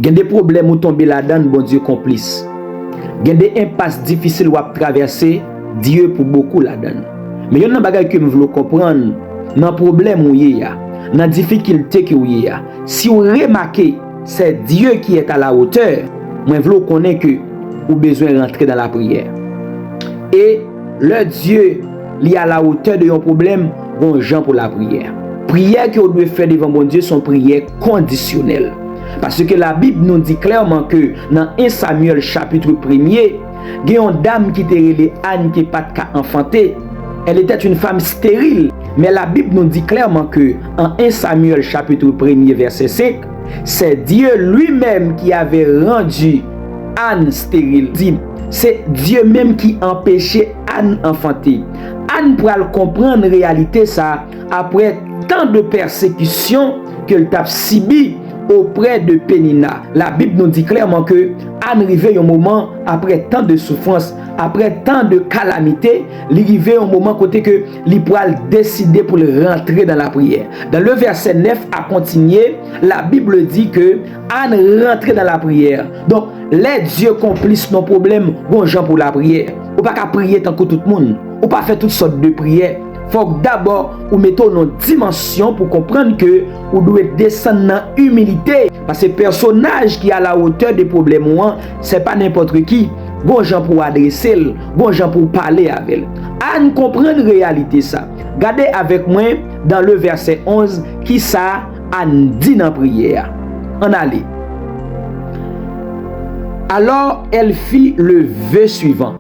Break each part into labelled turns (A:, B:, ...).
A: Gen des problèmes ou tomber là-dedans, bon Dieu complice. Gen des impasses difficiles ou à traverser, Dieu pour beaucoup là-dedans. Mais yon nan bagay que me vle comprendre, nan problème ou y a, nan difficulté que ou y a. Si vous remarquez, c'est Dieu qui est à la hauteur, moi vle connaît que ou besoin de rentrer dans la prière. Et le Dieu li à la hauteur de yon problème, bon gens pour la prière. Prière que vous devez faire devant mon Dieu sont prières conditionnelles. Parce que la Bible nous dit clairement que dans 1 Samuel chapitre 1er, il y a une dame qui était relée Anne qui n'est pas enfantée. Elle était une femme stérile. Mais la Bible nous dit clairement que en 1 Samuel chapitre 1er verset 5, c'est Dieu lui-même qui avait rendu Anne stérile. C'est Dieu même qui empêchait Anne enfanter. Anne pourra comprendre la réalité ça après tant de persécutions qu'elle t'a subi auprès de Pénina. La Bible nous dit clairement que Anne arrivait un moment après tant de souffrance, après tant de calamités, il arrivait un moment côté que il pourra décider pour rentrer dans la prière. Dans le verset 9 à continuer, la Bible dit que Anne rentrait dans la prière. Donc les dieux complices nos problèmes, bon gens pour la prière. Ou pas qu'à prier tant que tout le monde, ou pas faire toutes sortes de prières. Faut que d'abord ou mettons nos dimensions pour comprendre que vous devez descendre dans humilité. Parce que le personnage qui est à la hauteur des problèmes, c'est pas n'importe qui. Bon gens pour adresser, bon gens pour parler avec elle. Anne comprend la réalité ça. Regardez avec moi dans le verset 11 qui ça Anne dit dans la prière. On allait. Alors elle fit le vœu suivant.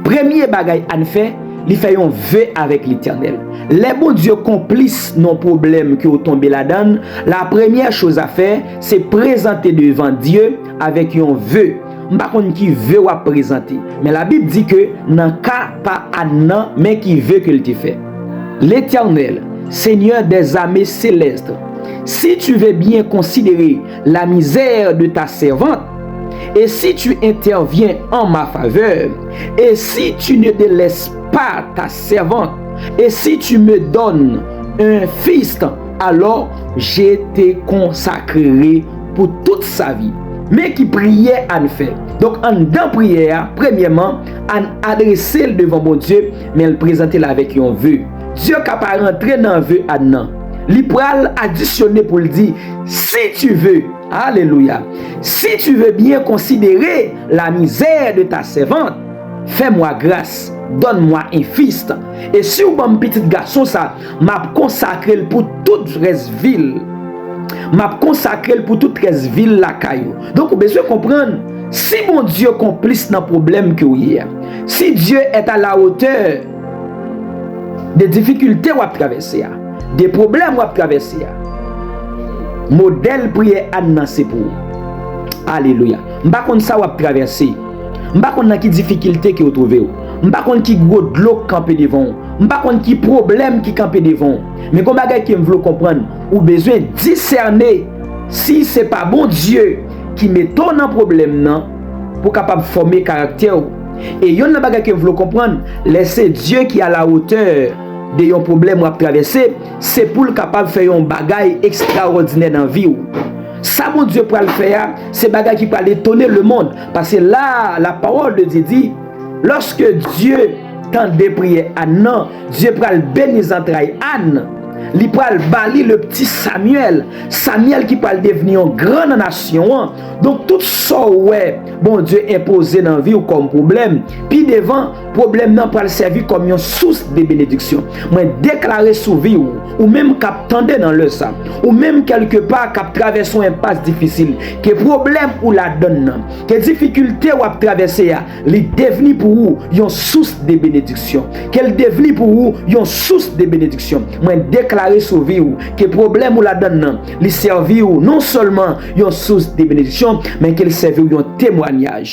A: Premier bagay Anne fait, il fait un vœu avec l'Éternel. Les bons dieux complices nos problèmes qui ont tombé là-dedans. La première chose à faire, c'est présenter devant Dieu avec un vœu. Par contre, qui veut à présenter. Mais la Bible dit que nan ka pas Anna, mais qui veut que le te fait. L'Éternel, Seigneur des armées célestes, si tu veux bien considérer la misère de ta servante, et si tu interviens en ma faveur, et si tu ne délaisses pas ta servante, et si tu me donnes un fils, alors je te consacrerai pour toute sa vie. Mais qui priait Anne fait. Donc en dans prière, premièrement, Anne adressait devant mon Dieu, mais elle présentait avec un vœu. Dieu qui pas rentré dans le vœu Anne. Il pral additionner pour le dire, si tu veux, alléluia, si tu veux bien considérer la misère de ta servante, fais-moi grâce, donne-moi un fils. Et si vous mon petit garçon ça, m'a consacré pour toute reste ville. M'a consacré pour toute reste ville la caillou. Donc vous besoin comprendre, si mon Dieu complice dans le problème que vous avez, si Dieu est à la hauteur des difficultés ou à traverser, des problèmes ou à traverser, modèle prière Anne c'est pour. Alléluia. M'pa konn ça ou à traverser. M'pa konn qui difficulté que vous trouvez. M'pa konn qui gros de l'eau camper devant. M'pa konn qui problème qui camper devant. Mais comme bagay qui me veut comprendre, ou besoin discerner si c'est pas bon Dieu qui met ton en problème non pour capable former caractère. Et yon nan bagay qui me veut comprendre, laissez Dieu qui à la hauteur de yon problème ou à traverser, c'est pour le capable faire un bagay extraordinaire dans la vie. Ça, mon Dieu, pour le faire, c'est bagay qui peut étonner le monde. Parce que là, la parole de Dieu dit, lorsque Dieu tend de prier Anne, Dieu peut le bénir les entrailles Anne. Il peut bali le petit Samuel. Samuel qui peut devenir une grande nation. Donc tout ça, ouais, bon Dieu imposé dans la vie comme problème. Puis devant, problème non peut servir comme une source de bénédiction. Moi déclarer sous vie ou même cap tendez dans le sang. Ou même quelque part cap traverser une impasse difficile. Que problème ou la donne. Que difficulté ou à traverser, il devenu pour vous une source de bénédiction. Qu'elle devenu pour vous une source de bénédiction. Moi déclarer sous vie que problème ou la donne, il servir non seulement une source de bénédiction, mais qu'elle serve un témoignage.